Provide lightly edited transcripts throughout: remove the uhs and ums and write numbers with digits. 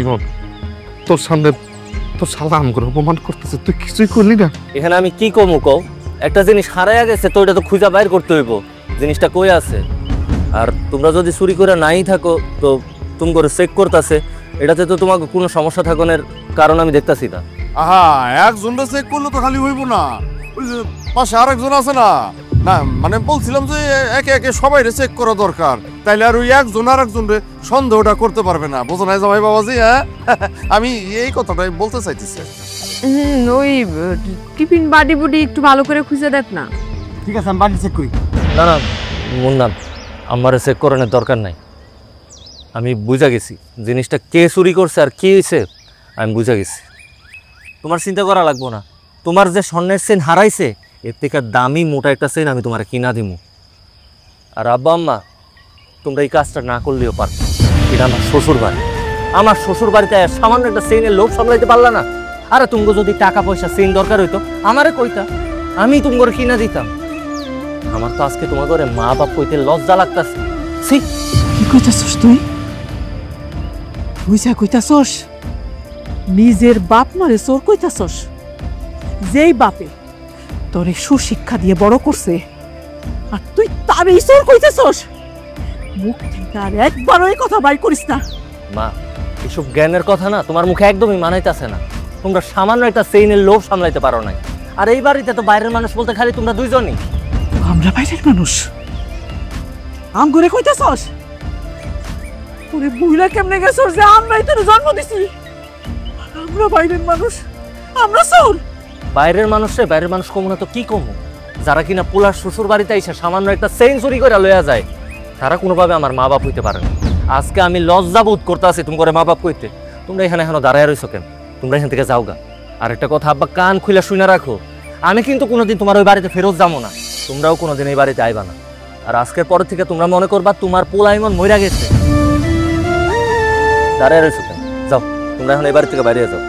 ইমন, তোর সামনে তোর শালা আম করে অপমান করতেছে, তুই কিছুই করলি না। এখানে আমি কি কমু কও? একটা জিনিস হারাইয়া গেছে তো ওইটা তো খুঁজা বাইর করতে হইব, জিনিসটা কই আছে। আর তোমরা যদি চুরি করে নাই থাকো তো তুমি করে চেক করতেছে, এটাতে তো তোমাকে কোনো সমস্যা থাকানোর কারণ আমি দেখতাছি না। আহা, একজনটা চেক করলে তো খালি হইব না, ওই যে পাশে আরেকজন আছে না। না মানে বলছিলাম যে একে একে সবাইরে চেক করা দরকার, তাইলে আর ওই একজন আর একজনরে সন্দেহটা করতে পারবে না। বোঝো নাই জামাই বাবাজি? হ্যাঁ, আমি এই কথাটাই বলতে চাইতেছি। ওই টিফিন বাড়ি বুড়ি একটু ভালো করে খুঁজে দেখ না। ঠিক আছে, আমি বাড়ি চেক করি। না না মুন্না, আমার চেক করানোর দরকার নাই। আমি বুঝা গেছি জিনিসটা কে চুরি করছে আর কি হয়েছে, আমি বুঝা গেছি। তোমার চিন্তা করা লাগবো না। তোমার যে স্বর্ণের চেন হারাইছে এর থেকে দামি মোটা একটা চেন আমি তোমার কিনা দিমু। আর আব্বা আম্মা, তোমরা এই কাজটা না করলেও পারতো। এটা আমার শ্বশুর বাড়ি, আমার শ্বশুর বাড়িতে সামান্য একটা চেনের লোভ সামলাইতে পারলা না। আরে তুমি যদি টাকা পয়সা চেন দরকার হইতো আমারে কইতা, আমি তুমি করে কিনা দিতাম। আমার তো আজকে তোমার ঘরে মা বাপ কইতে লজ্জা লাগতাছে। কি কইতাছস তুই? বুঝা কইতাছস? নিজের বাপ মারে চোর কইতাছস? যেই বাপে তোরে সুশিক্ষা দিয়ে বড় করছে আর তুই তার এই চোর কইতাছস? মুখ থেকে আর একবার ওই কথা বাইর করিস না। মা, এসব জ্ঞানের কথা না তোমার মুখে একদমই মানাইতেছে না। তোমরা সামান্য একটা চেইনের লোভ সামলাইতে পারো নাই। আর এই বাড়িতে তো বাইরের মানুষ বলতে খালি তোমরা দুইজনই। আমরা বাইরের মানুষ? আম করে কইতাছস? ওরে বুইলা কেমনে গেছস যে আমরাই তোর জন্ম দিছি? আমরা বাইরের মানুষ, আমরা চোর? বাইরের মানুষ কমু না তো কি কমু? যারা কিনা পোলার শ্বশুর বাড়িতে এসে সামান্য একটা চেইন চুরি করে লইয়া যায়, তারা কোনোভাবে আমার মা বাপ হইতে পারে না। আজকে আমি লজ্জা বোধ করতে আছি তুমি করে মা বাপ কইতে। তোমরা এখানে এখনো দাঁড়ায় রইছো কেন? তোমরা এখান থেকে যাও গা। আর একটা কথা আব্বা, কান খুলে শুনে রাখো, আমি কিন্তু কোনোদিন তোমার ওই বাড়িতে ফেরত যাবো না। তোমরাও কোনোদিন এই বাড়িতে আইবা না। আর আজকের পর থেকে তোমরা মনে করবা তোমার পোলা ইমন মইরা গেছে। দাঁড়ায় রইছো কেন? যাও, তোমরা এখন এই বাড়ি থেকে বাইরে যাও।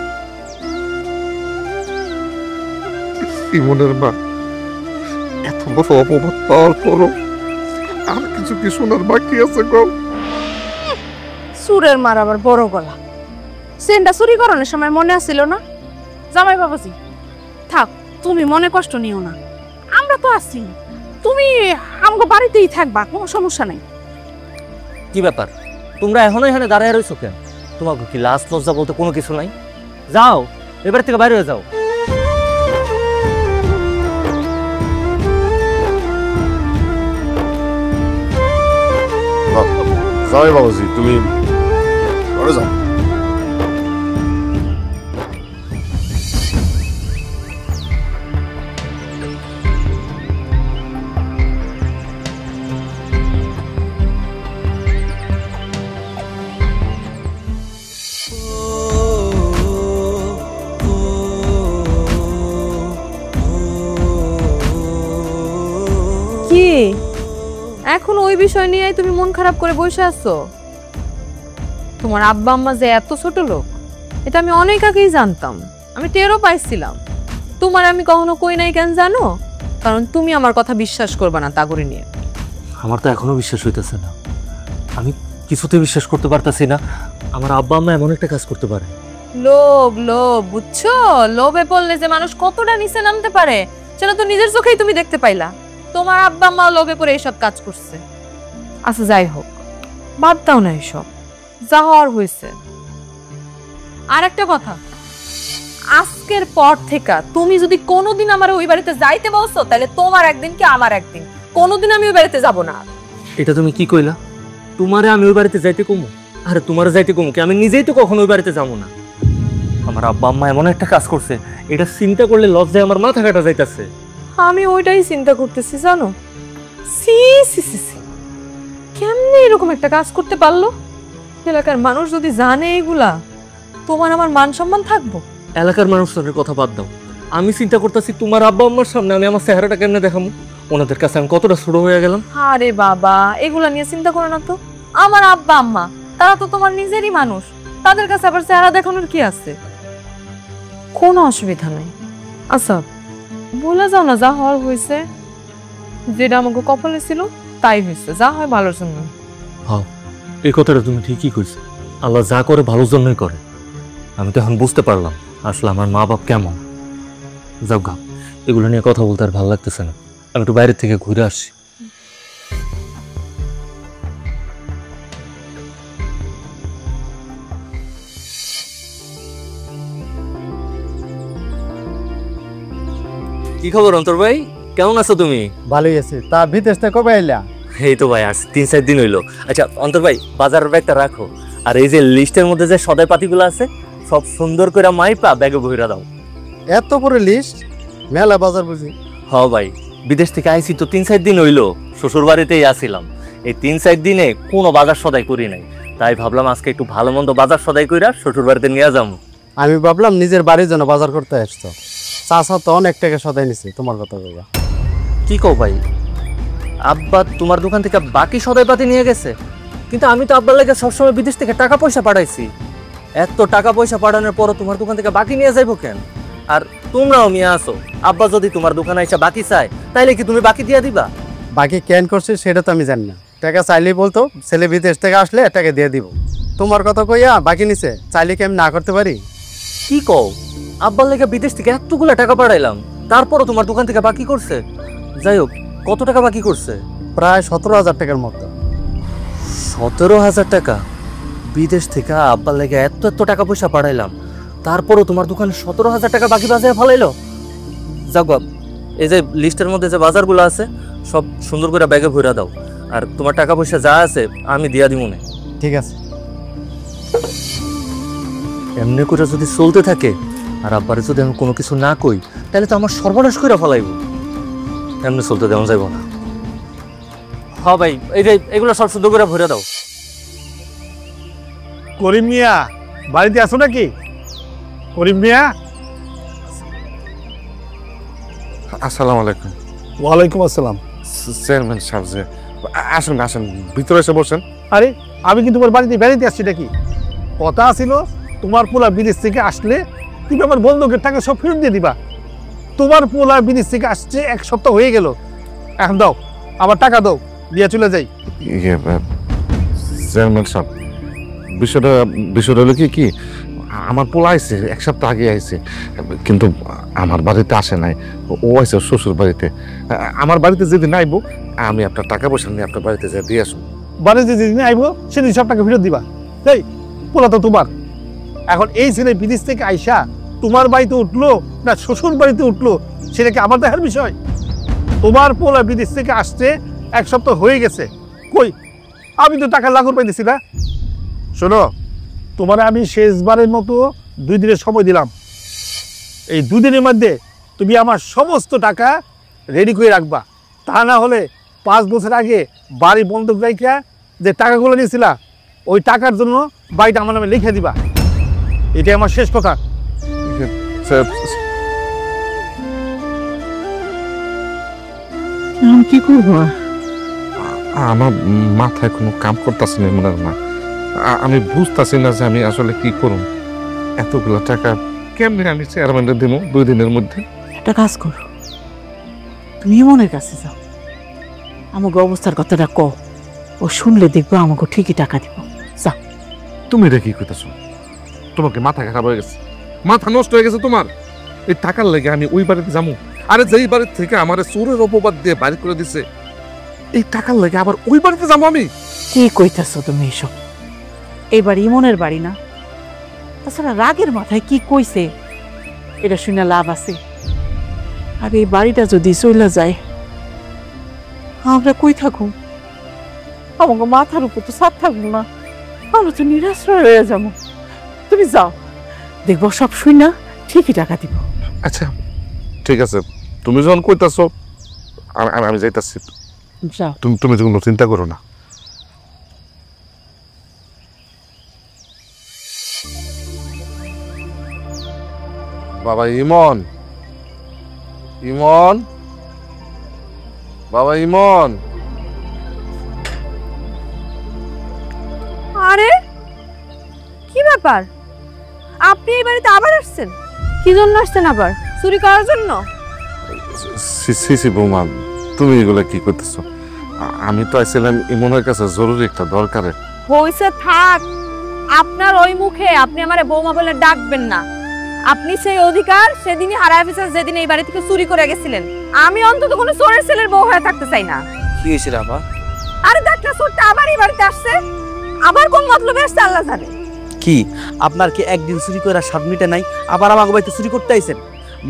ইমনের মা এত বড় অপবাদ পাওয়ার পরও আর কিছু কি শোনার বাকি আছে গো? সুরের মার আবার বড় গলা। সেনটা চুরি করানোর সময় মনে আসছিল না? জামাই বাবাজি থাক, তুমি মনে কষ্ট নিও না, আমরা তো আছি। তুমি আমগো বাড়িতেই থাকবা, কোনো সমস্যা নাই। কি ব্যাপার, তোমরা এখনো এখানে দাঁড়ায় রইছো কেন? তোমাকে কি লাজ লজ্জা বলতে কোনো কিছু নাই? যাও, এবার থেকে বাইরে হয়ে যাও। জামাই বাবাজি, তুমি ঘরে যাও। কি এখন ওই বিষয় নিয়ে তুমি মন খারাপ করে বসে আছো? তোমার আব্বা আম্মা যে এত ছোট লোক এটা আমি অনেক আগেই জানতাম, আমি টেরও পাইছিলাম। তোমার আমি কখনো কই নাই কেন জানো? কারণ তুমি আমার কথা বিশ্বাস করবে না তাগরি নিয়ে। আমার তো এখনো বিশ্বাস হইতেছে না, আমি কিছুতে বিশ্বাস করতে পারতাছি না আমার আব্বা আম্মা এমন একটা কাজ করতে পারে। লোভ লোভ, বুঝছো? লোভে পড়লে যে মানুষ কতটা নিচে নামতে পারে সেটা তো নিজের চোখেই তুমি দেখতে পাইলা। তোমার আব্বা আম্মা লোভে পড়ে এইসব কাজ করছে। আচ্ছা যাই হোক, বাদ দাও না এইসব, যা হওয়ার হয়েছে। আর একটা কথা, আজকের পর থেকে তুমি যদি কোনোদিন আমার ওই বাড়িতে যাইতে বলছো তাহলে তোমার একদিন কি আমার একদিন, কোনোদিন আমি ওই বাড়িতে যাব না। এটা তুমি কি কইলা? তোমারে আমি ওই বাড়িতে যাইতে কমু? আরে তোমার যাইতে কমু কি? আমি নিজেই তো কখনো ওই বাড়িতে যাবো না। আমার আব্বা আম্মা এমন একটা কাজ করছে, এটা চিন্তা করলে লজ্জায় আমার মাথা কাটা যাইতাছে। আমি ওইটাই চিন্তা করতেছি জানো। সি সি সি সি, কেমনে এরকম একটা কাজ করতে পারলো? এলাকার মানুষ যদি জানে এগুলা, তোমার আমার মান সম্মান থাকবো? এলাকার মানুষজনের কথা বাদ দাও, আমি চিন্তা করতেছি তোমার আব্বা আম্মার সামনে আমি আমার চেহারাটা কেমনে দেখাবো? ওনাদের কাছে আমি কতটা ছোট হয়ে গেলাম। আরে বাবা, এগুলা নিয়ে চিন্তা করো না তো। আমার আব্বা আম্মা তারা তো তোমার নিজেরই মানুষ, তাদের কাছে আবার চেহারা দেখানোর কি আছে? কোনো অসুবিধা নাই। আচ্ছা বলে যাও না, যা হওয়ার হয়েছে, যেটা আমাকে কপালে ছিল তাই হয়েছে, যা হয় ভালোর জন্য। হ্যাঁ, এই কথাটা তুমি ঠিকই কইছো। আল্লাহ যা করে ভালোর জন্যই করে। আমি তো এখন বুঝতে পারলাম আসলে আমার মা বাপ কেমন। যাও গা, এগুলো নিয়ে কথা বলতে আর ভালো লাগতেছে না। আমি একটু বাইরের থেকে ঘুরে আসি। কি খবর অন্তর ভাই, কেমন আছো তুমি? ভালোই আছে। তা বিদেশটা কবে আইলা? এই তো ভাই আজ 3-4 দিন হইলো। আচ্ছা অন্তর ভাই, বাজারের ব্যাগটা রাখো, আর এই যে লিস্টের মধ্যে যে সদাই পাতিগুলো আছে সব সুন্দর করে মাইপা ব্যাগে বইরা দাও। এত বড় লিস্ট, মেলা বাজার বুঝি। হ ভাই, বিদেশ থেকে আইছি তো 3-4 দিন হইলো, শ্বশুর বাড়িতেই আসিলাম। এই 3-4 দিনে কোনো বাজার সদাই করি নাই, তাই ভাবলাম আজকে একটু ভালো মন্দ বাজার সদাই কইরা শ্বশুর বাড়িতে নিয়ে যাবো। আমি ভাবলাম নিজের বাড়ির জন্য বাজার করতে আসছো। চাচা তো অনেক টাকা সদাই নিছে, তোমার কথা কইবা। কি কও ভাই, আব্বা তোমার দোকান থেকে বাকি সদাই পাতি নিয়ে গেছে? কিন্তু আমি তো আব্বার লাগে সবসময় বিদেশ থেকে টাকা পয়সা পাঠাইছি। এত টাকা পয়সা পাঠানোর পরও তোমার দোকান থেকে বাকি নিয়ে যাইবো কেন? আর তোমরাও নিয়ে আসো, আব্বা যদি তোমার দোকানে এসে বাকি চায় তাইলে কি তুমি বাকি দিয়ে দিবা? বাকি কেন করছে সেটা তো আমি জানি না। টাকা চাইলেই বলতো ছেলে বিদেশ থেকে আসলে টাকা দিয়ে দিব। তোমার কথা কইয়া বাকি নিছে, চাইলে কি আমি না করতে পারি? কি কও, আব্বার লেগে বিদেশ থেকে এতগুলা টাকা পাঠাইলাম, তারপরও তোমার দোকান থেকে বাকি করছে? যাই হোক, কত টাকা বাকি করছে? প্রায় 17,000 টাকার মতো। 17,000 টাকা? বিদেশ থেকে আব্বার লেগে এত এত টাকা পয়সা পাঠাইলাম, তারপরও তোমার দোকানে 17,000 টাকা বাকি বাজারে ফেলাইলো? যাক বাপ, এই যে লিস্টের মধ্যে যে বাজারগুলো আছে সব সুন্দর করে ব্যাগে ভরে দাও, আর তোমার টাকা পয়সা যা আছে আমি দিয়া দিব না। ঠিক আছে। এমনি করে যদি চলতে থাকে আর আব্বারে যদি আমি কোনো কিছু না কই তাহলে তো আমার সর্বনাশ করে ফেলাইব। এমনি চলতে দেওয়া যাইব না। হ্যাঁ ভাই, এই যে এগুলো সব সুন্দর করে ভরে দাও। করিম মিয়া বাড়িতে আছো নাকি? করিম মিয়া। আসসালামু আলাইকুম। ওয়ালাইকুম আসসালাম। চেয়ারম্যান সাহেব যে, আসেন আসেন, ভিতরে এসে বসেন। আরে আমি কি তোমার বাড়িতে বেড়াইতে আসছি নাকি? কথা ছিল তোমার পোলা বিদেশ থেকে আসলে তুমি আমার বন্ধুকের টাকা সব ফেরত দিয়ে দিবা। তোমার পোলা বিদেশ থেকে আসছে 1 সপ্তাহ হয়ে গেল। এখন দাও, আমার টাকা দাও, দিয়ে চলে যাই। চেয়ারম্যান সাহেব, বিষয়টা হলো কি আমার পোলা আইছে 1 সপ্তাহ আগে আইছে, কিন্তু আমার বাড়িতে আসে নাই। ও আইছে শ্বশুর বাড়িতে। আমার বাড়িতে যেদিন আইব আমি আপনার টাকা পয়সা নিয়ে আপনার বাড়িতে যা দিয়ে আসুন। বাড়িতে যেদিন আইবো সেদিন সব টাকা ফেরত দিবা। এই পোলা তো তোমার। এখন এই ছেলে বিদেশ থেকে আইসা তোমার বাড়িতে উঠলো না শ্বশুর বাড়িতে উঠলো সেটা কি আমার দেখার বিষয়? তোমার পোলা বিদেশ থেকে আসছে 1 সপ্তাহ হয়ে গেছে, কই আমি তো টাকা লাগর পাইতেছি না। শোনো, তোমার আমি শেষবারের মতো 2 দিনের সময় দিলাম। এই 2 দিনের মধ্যে তুমি আমার সমস্ত টাকা রেডি করে রাখবা, তা না হলে 5 বছর আগে বাড়ি বন্ধক রাইখা যে টাকাগুলো নিয়েছিলা ওই টাকার জন্য বাড়িটা আমার নামে লিখে দিবা। এটাই আমার শেষ কথা। আমি কি করবো? আমার মাথায় কোনো কাম করতেছে না মনে হয় না। আমি বুঝতেছি না যে আমি আসলে কি করব। এতগুলো টাকা কেমনি আমি চেয়ারম্যানকে দিব 2 দিনের মধ্যে? একটা কাজ করো, তুমি মনের কাছে যাও, আমাকে অবস্থার কথাটা কও, ও শুনলে দেখবো আমাকে ঠিকই টাকা দিব। যা। তুমি এটা কি কইতাছো? তোমাকে মাথা খারাপ হয়ে গেছে, মাথা নষ্ট হয়ে গেছে তোমার? এই টাকার লেগে আমি ওই বাড়িতে যাবো? আরে যেই বাড়ির থেকে আমার চোরের অপবাদ দিয়ে বাড়ি করে দিছে, এই টাকার লেগে আবার ওই বাড়িতে যাবো আমি? কি কইতাছো তুমি এসব? এবার ইমনের বাড়ি না, তাছাড়া রাগের মাথায় কি কইছে এটা শুনে লাভ আছে? আর এই বাড়িটা যদি চলে যায় আমরা কই থাকুম? আমাকে মাথার উপর তো ছাদ থাকবো না, আমরা তো নিরাশ্রয় হয়ে যাবো। তুমি যাও, দেখবো সব শুই না ঠিকই টাকা দিব। আচ্ছা ঠিক আছে, তুমি যখন কইতাছো আমি যাইতাছি। যাও। তুমি কোনো চিন্তা করো না। বাবা ইমন, ইমন, বাবা ইমন। আরে কি ব্যাপার, আপনি এই বাড়িতে আবার আসছেন? কি জন্য আসছেন আবার? চুরি করার জন্য? সি বৌমা, তুমি এগুলা কি করতেছো? আমি তো আইছিলাম ইমনের কাছে জরুরি একটা দরকারে। হইছে থাক, আপনার ওই মুখে আপনি আমারে বৌমা বলে ডাকবেন না। আপনি সেই অধিকার সেদিনই হারায় ফেলেছেন, যেদিন এই বাড়ি থেকে চুরি করে গেছিলেন। আমি অন্তত কোনো চোরের ছেলের বউ হয়ে থাকতে চাই না। কি হয়েছিল আপা? আরে দেখ না, চোরটা আবার এই বাড়িতে আসছে, আবার কোন মতলবে আসছে আল্লাহ জানে। কি আপনার কি একদিন চুরি করে 7 মিনিটে নাই, আবার আমাকে বাড়িতে চুরি করতে আইছেন?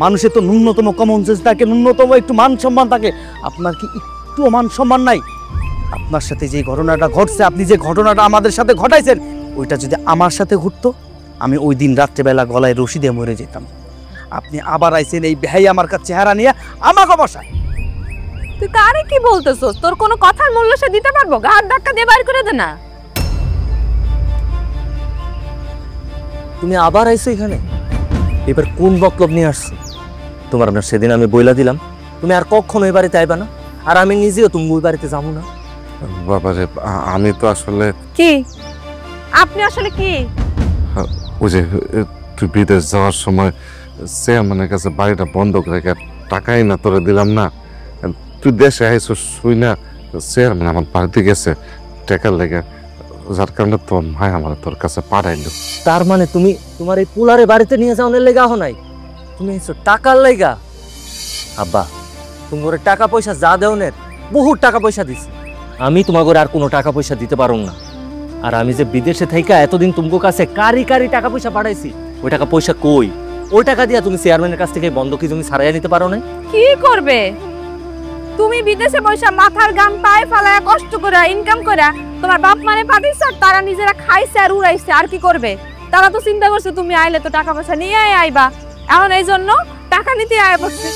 মানুষের তো ন্যূনতম কমন সেন্স থাকে, ন্যূনতম একটু মান সম্মান থাকে। আপনার কি একটু মান সম্মান নাই? আপনার সাথে যে ঘটনাটা ঘটছে, আপনি যে ঘটনাটা আমাদের সাথে ঘটাইছেন, ওইটা যদি আমার সাথে ঘটতো, আমি ওই দিন রাত্রেবেলা গলায় রশি দিয়ে মরে যেতাম। আপনি আবার আইছেন এই বেহাই আমার কাছে চেহারা নিয়ে আমাকে বসায়। তুই কারে কি বলতেছস? তোর কোনো কথার মূল্য সে দিতে পারবো? ঘাট ধাক্কা দিয়ে বাইর করে দে না। তুমি আবার আইছো এখানে? এবার কোন বকলব নিয়ে আসছো? তোমার আপনার সেদিন আমি বইলা দিলাম তুমি আর কখনো এই বাড়িতে আইবা না, আর আমি নিজেও তুমি ওই বাড়িতে যাবো না। বাবারে, আমি তো আসলে কি আপনি আসলে কি? ওই যে তুই বিদেশ যাওয়ার সময় চেয়ারম্যানের কাছে বাড়িটা বন্ধক রেখে টাকাই না তোরে দিলাম না, তুই দেশে আইসো শুই না, চেয়ারম্যান আমার বাড়িতে গেছে টাকার লেগে, যার কারণে তোর ভাই আমার তোর কাছে পাঠাইলো। তার মানে তুমি তোমার এই পোলারে বাড়িতে নিয়ে যাওয়ার লেগা হো নাই, তুমি এসো টাকার লেগা। আব্বা, তুমি ওরে টাকা পয়সা যা দেওনের বহুত টাকা পয়সা দিছি, আমি তোমাকে আর কোনো টাকা পয়সা দিতে পারো না। আর আমি যে বিদেশে থাইকা এতদিন তোমার কাছে কারি কারি টাকা পয়সা পাঠাইছি, ওই টাকা পয়সা কই? ওই টাকা দিয়া তুমি চেয়ারম্যানের কাছ থেকে বন্ধকি জমি ছাড়াইয়া নিতে পারো না? কি করবে তুমি বিদেশে পয়সা মাথার গাম পায়ে ফালায়া কষ্ট করে ইনকাম করে তোমার বাপ মানে পাঠিয়েছে, আর তারা নিজেরা খাইছে আর উড়াইছে, আর কি করবে? তারা তো চিন্তা করছে তুমি আইলে তো টাকা পয়সা নিয়ে আইবা, এখন এই জন্য টাকা নিতে আয় পড়ছে।